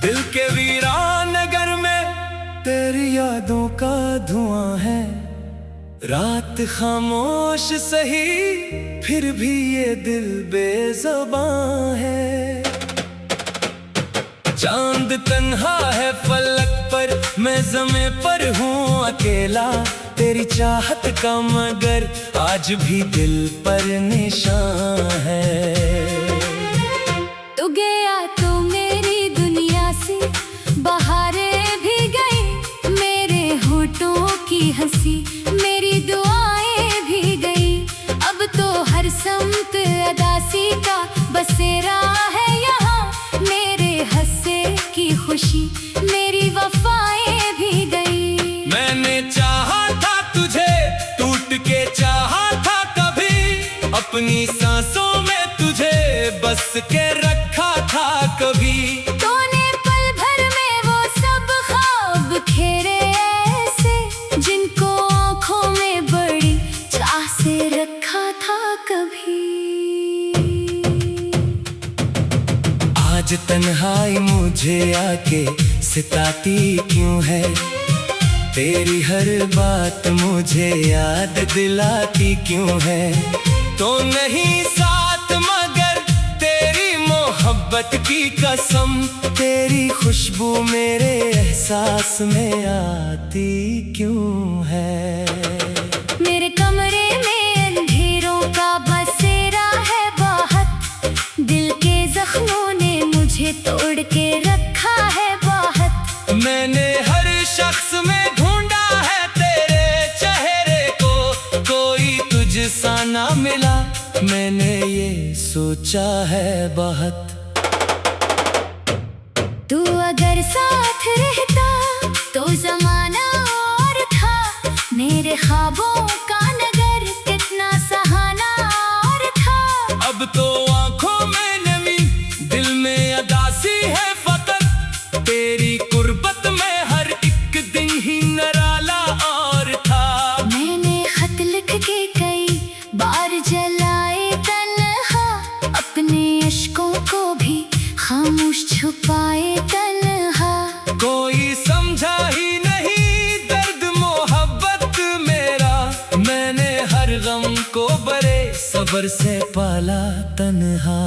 दिल के वीरान नगर में तेरी यादों का धुआं है। रात खामोश सही फिर भी ये दिल बेज़ुबां है। चांद तन्हा है फलक पर, मैं ज़मीं पर हूँ अकेला। तेरी चाहत का मगर आज भी दिल पर निशान है। तू गया तो मेरी दुनिया से बहारें भी गई, मेरे होठों की हंसी मेरी दुआएं भी गई। अब तो हर समत अदासी का बसेरा है यहाँ, मेरे हंसे की खुशी मेरी वफाएं भी गई। मैंने चाहा था तुझे, टूट के चाहा था कभी, अपनी सांसों में तुझे बस के रखा था कभी। तूने पल भर में वो सब ख्वाब खेरे ऐसे, जिनको आँखों में बड़ी चाह से रखा था कभी। आज तन्हाई मुझे आके सताती क्यों है, तेरी हर बात मुझे याद दिलाती क्यों है। तो नहीं साथ मगर तेरी मोहब्बत की कसम, तेरी खुशबू मेरे एहसास में आती क्यों है। मेरे कमरे में अंधेरों का बसेरा है बहुत, दिल के जख्मों ने मुझे तोड़ के रखा है बहुत। मैंने हर शख्स में ढूंढा है तेरे चेहरे को, कोई तुझसा ना मिला, मैंने ये सोचा है बहुत। तू अगर साथ रहता तो जमाना और था, मेरे ख्वाबों का नगर कितना सहाना और था। अब तो आंखों में नमी, दिल में अदासी है फकत, तेरी कुर्बत में हर एक दिन ही नराला और था। मैंने खत लिख के कई बार जलाए तन्हा, अपने अश्कों को भी खामोश छुपाए तन्हा। कोई समझा ही नहीं दर्द मोहब्बत मेरा, मैंने हर गम को बड़े सब्र से पाला तन्हा।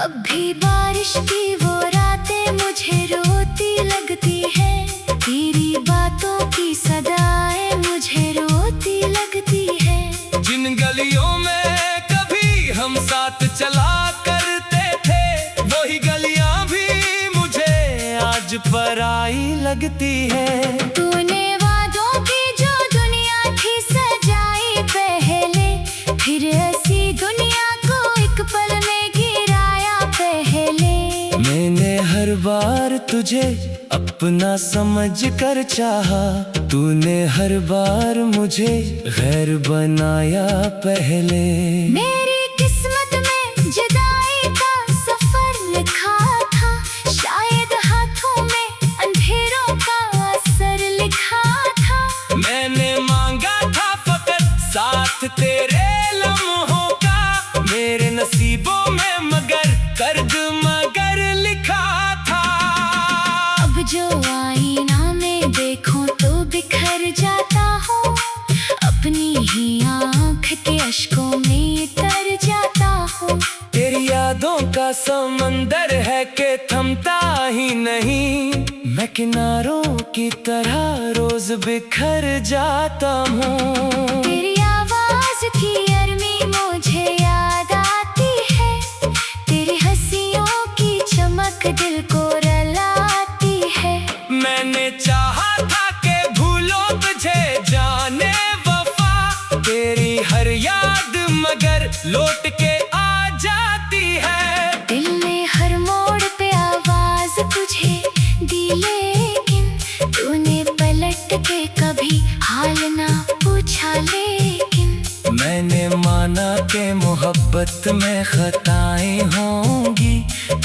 अब भी बारिश की वो रातें मुझे रोती लगती है, तेरी बातों की सदाएं मुझे रोती लगती है। जिन गलियों में कभी हम साथ चला करते थे, वही गलियां भी मुझे आज पराई लगती है। तूने वादों की जो दुनिया थी सजाई पहले, फिर ऐसी दुनिया को एक पल में गिराया पहले। मैंने हर बार तुझे अपना समझ कर चाहा, तूने हर बार मुझे गैर बनाया पहले। मेरी किस्मत में जुदाई का सफर लिखा था, शायद हाथों में अंधेरों का असर लिखा था। मैंने मांगा था फकत साथ तेरे लम्हों का, मेरे नसीबों में मगर कर्द मगर लिखा था। अब जो आईना में देखूं तो बिखर जाता हूँ, अपनी ही आँख के अश्कों में तर जाता हूँ। तेरी यादों का समंदर है कि थमता ही नहीं, मैं किनारों की तरह रोज बिखर जाता हूँ। तेरी आवाज की अरमी मुझे याद आती है, तेरी हंसियों की चमक दिल को रुलाती है। मैंने चाहा था कि भूलो तुझे जाने वफा, तेरी हर याद मगर लौट के आ जाती है। दिल ने हर मोड़ पे आवाज तुझे दी, लेकिन तूने पलट के कभी हाल ना पूछा। लेकिन मैंने माना कि मोहब्बत में खताएं होंगी,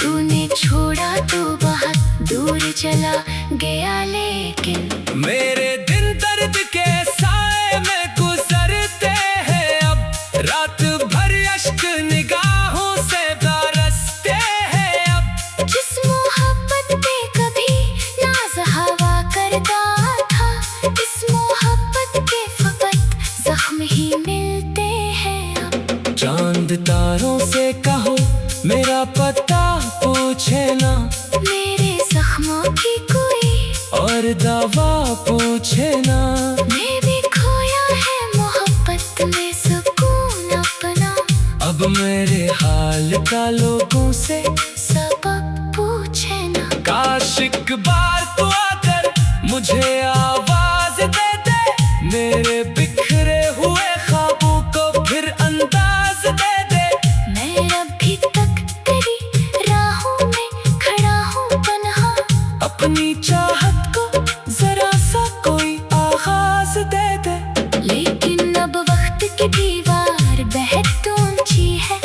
तूने छोड़ा तो बहुत दूर चला गया। लेकिन मेरे दिन दर्द के साए में गुजरते हैं, अब रात भर अश्क निगाहों से बरसते हैं। अब जिस मोहब्बत हो मेरा पता पूछे ना, मेरे जख्मों की कोई और दवा पूछे ना। मैं भी खोया है मोहब्बत में सुकून अपना, अब मेरे हाल का लोगों से सबक पूछे ना। काश एक बार तू आकर मुझे आवाज दे दे, मेरे बिखरे हुए ख्वाबों को फिर अंदाज दे दे। मैं अभी तक तेरी राहों में खड़ा हूँ पन्हा, अपनी चाहत को जरा सा कोई आगाज दे दे। लेकिन अब वक्त की दीवार बेहद ऊंची है,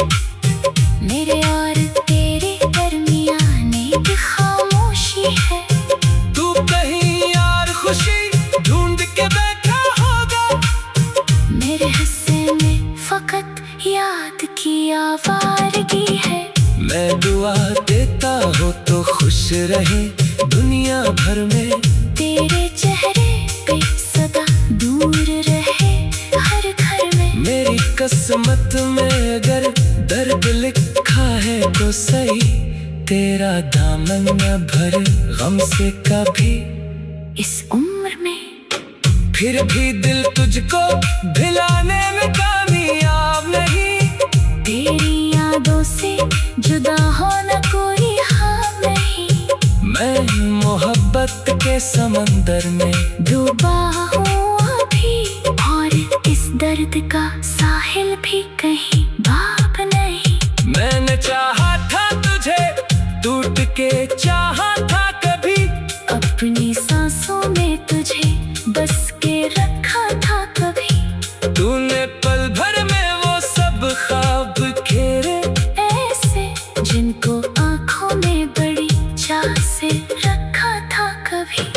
मेरे और तेरे दरमियान एक खामोशी है। तू कहीं यार खुशी ढूंढ के बैठा होगा, मेरे हिस्से में फकत याद की आवारगी है। मैं दुआ देता हो तो खुश रहे दुनिया भर में, तेरे चेहरे पे सदा दूर रहे हर घर में। मेरी किस्मत में अगर दर्द लिखा है तो सही, तेरा दामन न भर गम से कभी इस उम्र में। फिर भी दिल तुझको भिलाने में कामयाब नहीं, तेरी यादों से जुदा होना कोई हाल नहीं। मैं मोहब्बत के समंदर में डूबा हूँ अभी, और इस दर्द का साहिल भी कहीं बाप नहीं। मैंने चाहा था तुझे, टूट के चाहा था कभी, अपनी सांसों में तुझे बस के रखा था कभी। तूने पल भर में वो सब ख्वाब घेरे, ऐसे जिनको आंखों में बड़ी चाह से रखा था कभी।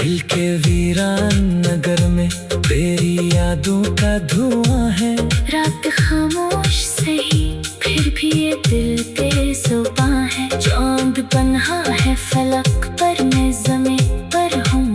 दिल के वीरान नगर में तेरी यादों का धुआं है। रात खामोश सही फिर भी ये दिल तेरे जुबां है। चांद पन्हा है फलक पर, मैं ज़मीं पर हूँ।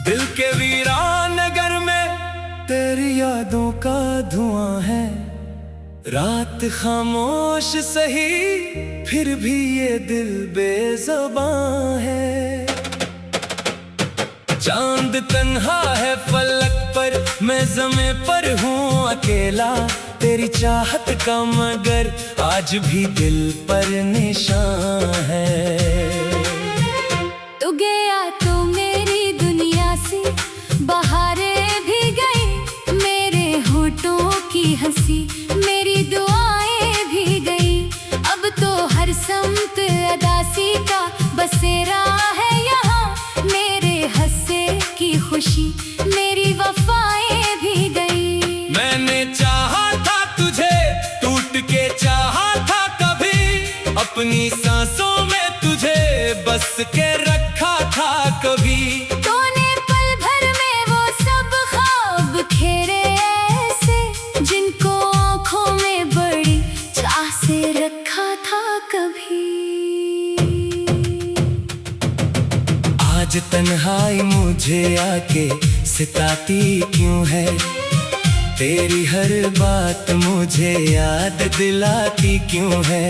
दिल के वीरान नगर में तेरी यादों का धुआं है। रात खामोश सही फिर भी ये दिल बेज़ुबां है। चांद तन्हा है फलक पर, मैं ज़मीं पर हूँ अकेला। तेरी चाहत का मगर आज भी दिल पर निशान है। तू गया तो मेरी दुनिया से बहारें भी गई, मेरे होठों की हंसी मेरी दुआएं भी गई। अब तो हर समत अदासी का बसेरा है यहाँ, मेरे हंसे की खुशी मेरी वफाएं भी गई। मैंने चाहा था तुझे, टूट के चाहा था कभी, अपनी सांसों में तुझे बस के रखा था कभी। तूने पल भर में वो सब ख्वाब घेरे ऐसे, जिनको आंखों में बड़ी चाह से रखा था कभी। आज तन्हाई मुझे आके सताती क्यों है, तेरी हर बात मुझे याद दिलाती क्यों है।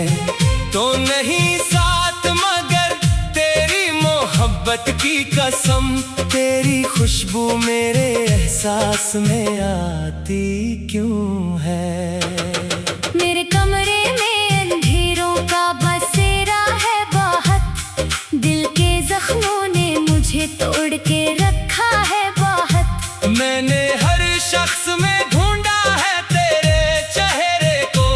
तो नहीं साथ मगर तेरी मोहब्बत की कसम, तेरी खुशबू मेरे एहसास में आती क्यों है। मेरे कमरे में अंधेरों का बसेरा है बहुत, दिल के जख्मों ने मुझे तोड़ के रखा है बहुत। मैंने हर शख्स में ढूंढा है तेरे चेहरे को,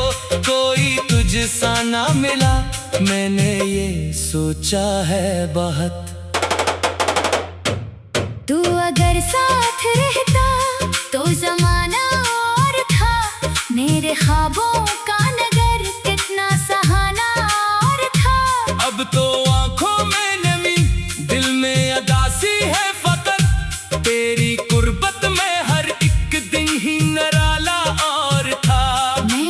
कोई तुझसा ना मिला, मैंने ये सोचा है बहुत। तू अगर साथ रहता तो जमाना और था, मेरे ख्वाबों का नगर कितना सहाना और था। अब तो आंखों में नमी, दिल में अदासी है फकत, तेरी कुर्बत में हर एक दिन ही नराला और था। मैं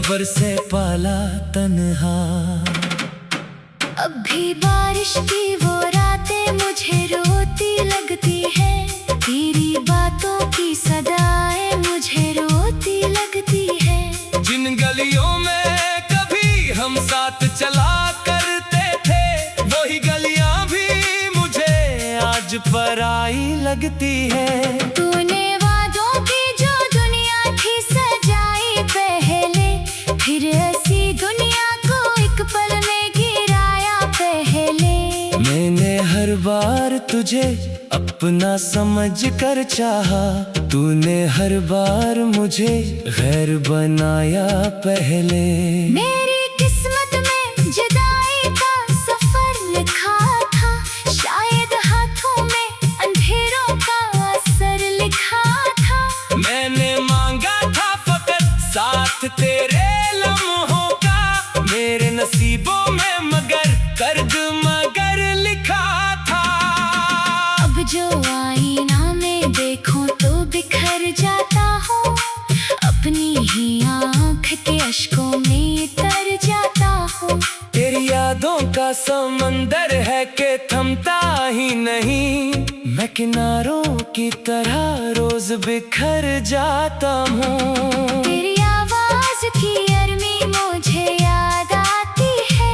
सबर से पाला तन्हा। अब भी बारिश की वो रातें मुझे रोती लगती है, तेरी बातों की सदाएं मुझे रोती लगती है। जिन गलियों में कभी हम साथ चला करते थे, वही गलियां भी मुझे आज पराई लगती है। तूने वादों की जो दुनिया थी सजाई पहले, फिर ऐसी दुनिया को एक पल में गिराया पहले। मैंने हर बार तुझे अपना समझ कर चाहा, तूने हर बार मुझे गैर बनाया पहले। मेरी किस्मत में जुदाई का सफर लिखा था, शायद हाथों में अंधेरों का असर लिखा था। मैंने मांगा था फकत साथ तेरे लम्हों का, मेरे नसीबों में मगर कर्ज मगर लिखा था। अब जो आईना में देखूं तो बिखर जाता हूँ, अपनी ही आँख के अश्कों में तर जाता हूँ। तेरी यादों का समंदर है कि थमता ही नहीं, मैं किनारों की तरह रोज बिखर जाता हूँ। तेरी आवाज की अरमी मुझे याद आती है,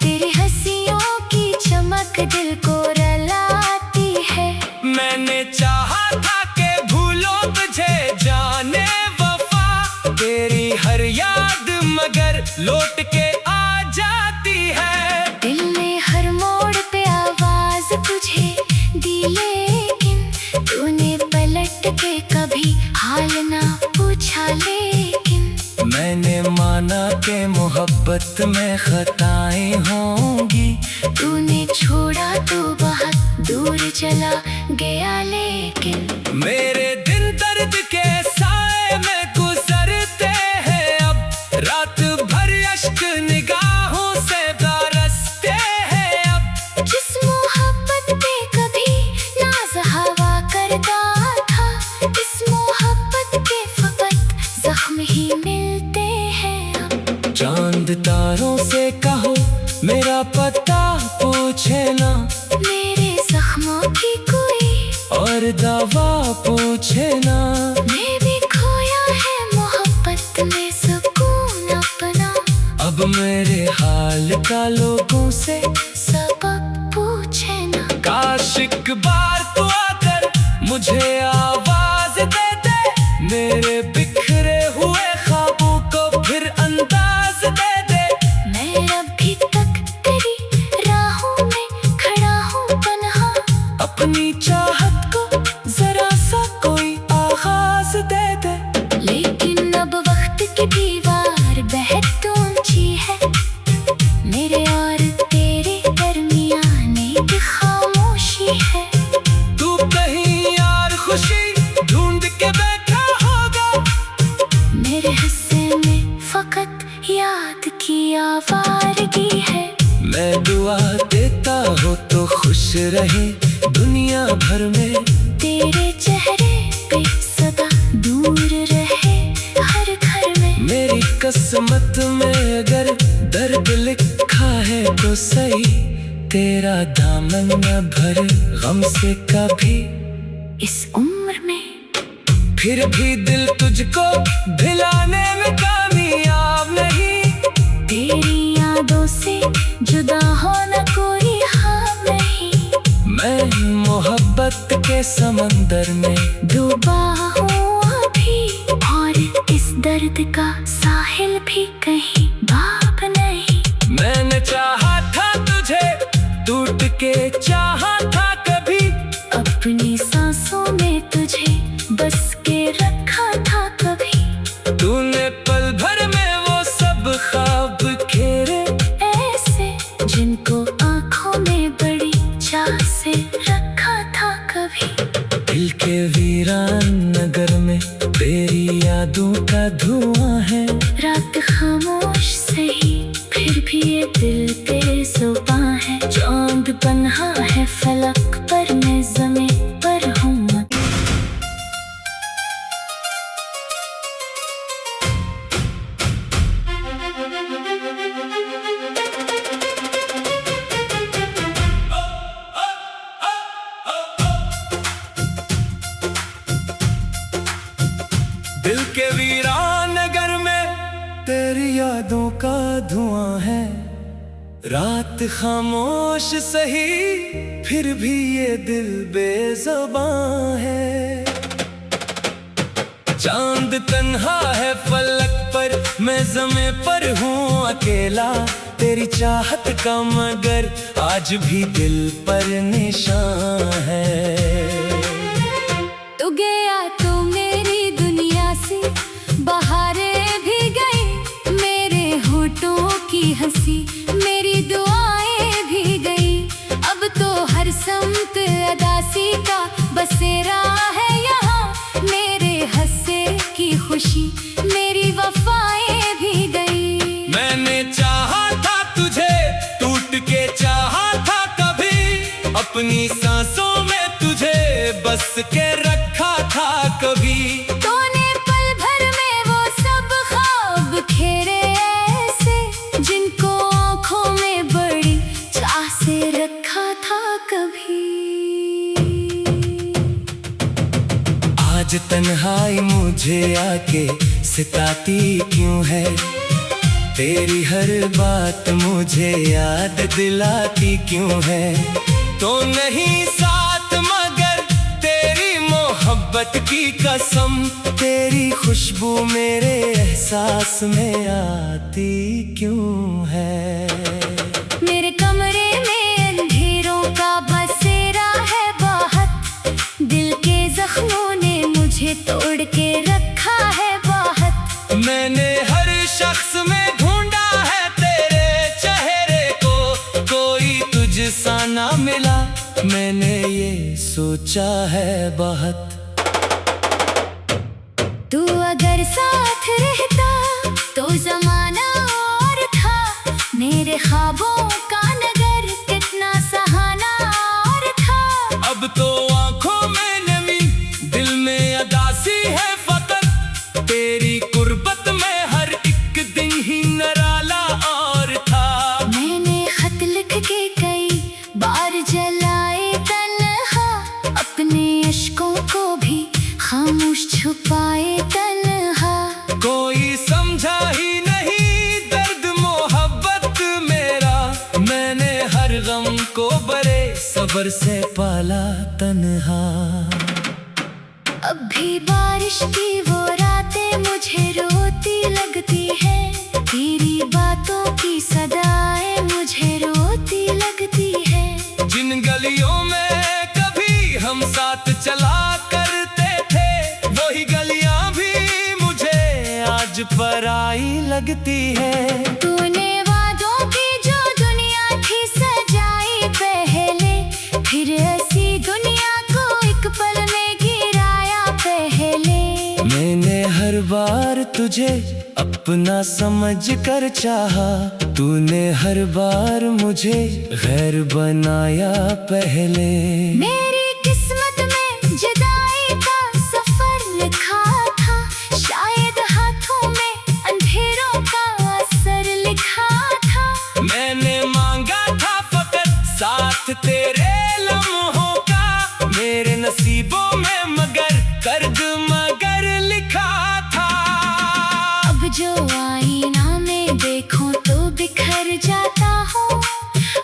तेरी हंसियों की चमक दिल को रलाती है। मैंने चाहा था कि भूलो तुझे जाने वफा, तेरी हर याद मगर लौट के आ जाती है। दिल ने हर मोड़ पे आवाज तुझे दी, लेकिन तूने पलट के कभी हाल ना पूछा। लेकिन मैंने माना कि मोहब्बत में खताएं होंगी, तूने छोड़ा तो बहुत दूर चला गया। लेकिन मेरे दिन दर्द के साए में गुजरते हैं, अब रात भर अश्क निगाहों से बरसते हैं। अब जिस मोहब्बत पे कभी नाज हवा करता था, इस मोहब्बत के फकत जख्म ही मिलते हैं। अब चांद तारों से कहो मेरा पता पूछे ना, मेरे जख्मों की कोई और दवा पूछे ना। मैं भी खोया है मोहब्बत में सुकून अपना, अब मेरे हाल का लोगों से सबक पूछे ना। काश एक बार तू आकर मुझे आवाज दे दे, मेरे बिखरे हुए ख्वाबों को फिर अंदाज दे दे। मैं अभी तक तेरी राहों में खड़ा हूँ तन्हा, अपनी चाहत को जरा सा कोई आगाज दे दे। लेकिन अब वक्त की दीवार बेहद ऊंची है, मेरे और तेरे दरमियान एक खामोशी है। तू कहीं यार खुशी ढूंढ के बैठा होगा, मेरे हिस्से में फकत याद की आवारगी है। मैं दुआ देता हो तो खुश रहे दुनिया भर में, तेरे चेहरे पे सदा दूर रहे हर घर में। मेरी किस्मत में अगर दर्द लिखा है तो सही, तेरा दामन न भर गम से कभी इस उम्र में। फिर भी दिल तुझको भिलाने में कामयाब नहीं, तेरी यादों से जुदा होना कोई हाल नहीं। मैं मोहब्बत के समंदर में डूबा हूँ अभी, और इस दर्द का साहिल भी कहीं बाप नहीं। मैंने चाहा था तुझे टूट के चाहा था कभी, अपनी सांसों में तुझे बस के रखा था कभी। तूने पल भर में वो सब ख्वाब घेरे ऐसे जिनको आंखों में बड़ी चाह से रखा था कभी। दिल के वीरान नगर में तेरी यादों का धुआं है। रात खामोश सही फिर भी ये दिल पे जुबां है। चांद पन्हा है फलक पर, मैं ज़मीं पर हूँ। के वीरान नगर में तेरी यादों का धुआं है। रात खामोश सही फिर भी ये दिल बेज़ुबां है। चांद तन्हा है फलक पर, मैं ज़मीं पर हूँ अकेला। तेरी चाहत का मगर आज भी दिल पर निशान है। तू गया तो मेरी दुनिया से बहारें भी गई, मेरे होठों की हंसी मेरी दुआएं भी गई। अब तो हर समत अदासी का बसेरा है यहाँ, मेरे हंसे की खुशी मेरी वफाएं भी गई। मैंने चाहा था तुझे, टूट के चाहा था कभी, अपनी सांसों में तुझे बस के रखा था कभी। तूने पल भर में वो सब ख्वाब खेरे ऐसे, जिनको आँखों में बड़ी चाह से रखा था कभी। आज तन्हाई मुझे आके सताती क्यों है, तेरी हर बात मुझे याद दिलाती क्यों है। तो नहीं साथ मगर तेरी मोहब्बत की कसम, तेरी खुशबू मेरे एहसास में आती क्यों है। मेरे कमरे में अंधेरों का बसेरा है बहुत, दिल के जख्मों ने मुझे तोड़ के रखा है बहुत। मैंने हर शख्स में ढूंढा है तेरे चेहरे को, कोई तुझसा ना मिला, मैंने ये सोचा है बहुत। तू अगर साथ रहता तो जमाना और था, मेरे ख्वाबों का नगर कितना सहाना और था। अब तो आंखों में नमी, दिल में अदासी है फकत, तेरी कुर्बत में हर एक दिन ही नराला और था। मैंने खत लिख के कई बार जलाए तन्हा, अपने अश्कों को भी खामोश छुपाए तन्हा। कोई समझा ही नहीं दर्द मोहब्बत मेरा, मैंने हर गम को बड़े सब्र से पाला तन्हा। अब भी बारिश की वो रातें मुझे रोती लगती है, तेरी बातों की सदाएं मुझे रोती लगती है। जिन गलियों में कभी हम साथ चला करते थे, वही गलियां भी मुझे आज पराई लगती है। तूने वादों की जो दुनिया थी सजाई पहले, फिर ऐसी दुनिया को एक पल में गिराया पहले। मैंने हर बार तुझे अपना समझ कर चाहा, तूने हर बार मुझे गैर बनाया पहले। मेरी किस्मत में जुदाई का सफर लिखा था, शायद हाथों में अंधेरों का असर लिखा था। मैंने मांगा था फकत साथ तेरे लम्हों का, मेरे नसीबों में मगर कर्ज मगर लिखा था। अब जो आईना में देखूं तो बिखर जाता हूँ,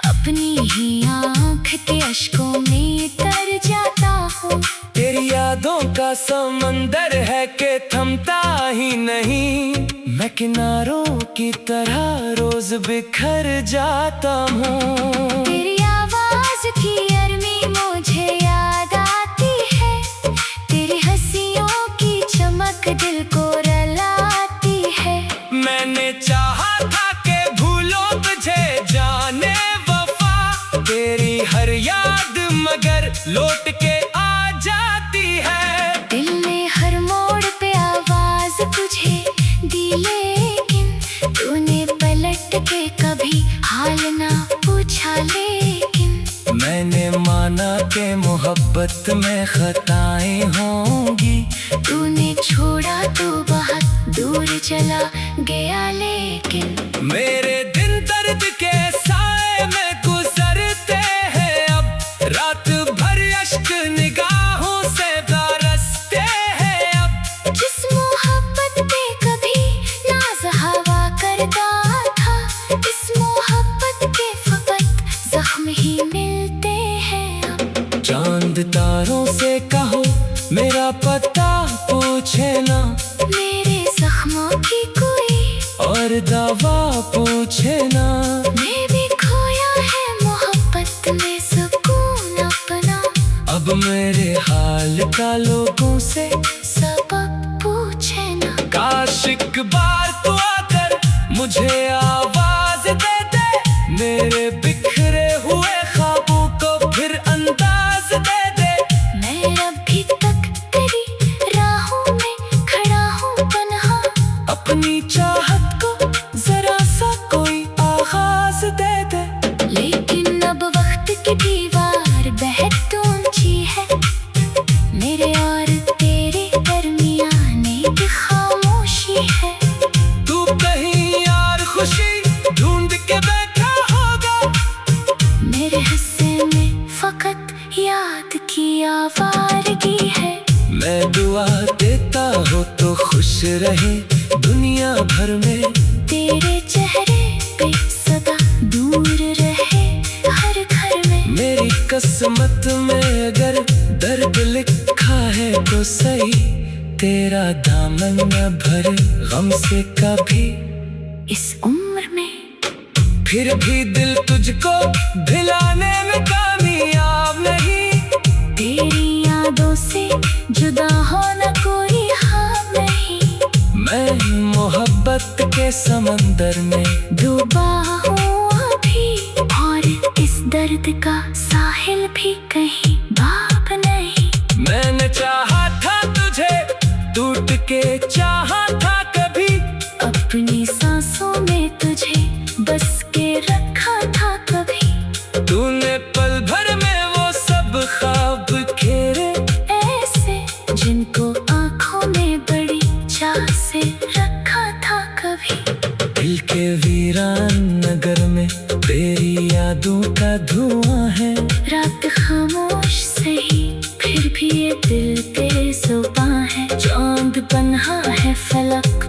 अपनी ही आँख के अश्कों में तर जाता हूँ। तेरी यादों का समंदर है कि थमता ही नहीं, मैं किनारों की तरह रोज बिखर जाता हूँ। तेरी आवाज की अरमी मुझे याद आती है, तेरी हंसियों की चमक दिल को रलाती है। मैंने चाहा था कि भूलो तुझे जाने वफा, तेरी हर याद मगर लौट के आ जाती है। दिल ने हर मोड़ पे आवाज तुझे दी, लेकिन तूने पलट के कभी हाल ना पूछा। लेकिन मैंने माना कि मोहब्बत में खताएं होंगी, तूने छोड़ा तो बहुत दूर चला गया। लेकिन मेरे दिन दर्द के साए में गुजरते हैं, अब रात भर अश्क निगाहों से बरसते हैं। अब जिस मोहब्बत और दावा पूछे ना। मैं भी खोया है मोहब्बत में सुकून अपना। अब मेरे हाल का लोगों से सबक पूछे ना। काश एक बार तू आकर मुझे आवाज दे दे, मेरे बिखरे हुए ख्वाबों को फिर अंदाज दे दे। मैं अभी तक तेरी राहों में खड़ा हूँ तन्हा। अपनी चाहत को जरा सा कोई आगाज दे दे। लेकिन अब वक्त की दीवार बेहद ऊंची है, मेरे और तेरे दरमियान एक खामोशी है। तू कहीं यार खुशी ढूंढ के बैठा होगा, मेरे हिस्से में फकत याद की आवारगी है। मैं दुआ देता हूँ तो खुश रहे दुनिया भर में। तेरे चेहरे पे सदा दूर रहे हर घर में। मेरी किस्मत में अगर दर्द लिखा है तो सही, तेरा दामन न भरे गम से कभी इस उम्र में। फिर भी दिल तुझको भिलाने में कामयाब नहीं। तेरी यादों से जुदा होना कोई हाल नहीं। मैं मोहब्बत के समंदर में डूबा हूँ अभी, और इस दर्द का साहिल भी कहीं बाप नहीं। मैंने चाहा था तुझे, टूट के चाहा था कभी। अपनी सांसों में तुझे बस के रखा था कभी। तूने पल भर में वो सब ख्वाब घेरे, ऐसे जिनको आंखों में बड़ी चाह से रखा था कभी। दिल के वीरान नगर में तेरी यादों का धुआं है। रात खामोश सही फिर भी ये दिल पे जुबां है। चांद पन्हा है फलक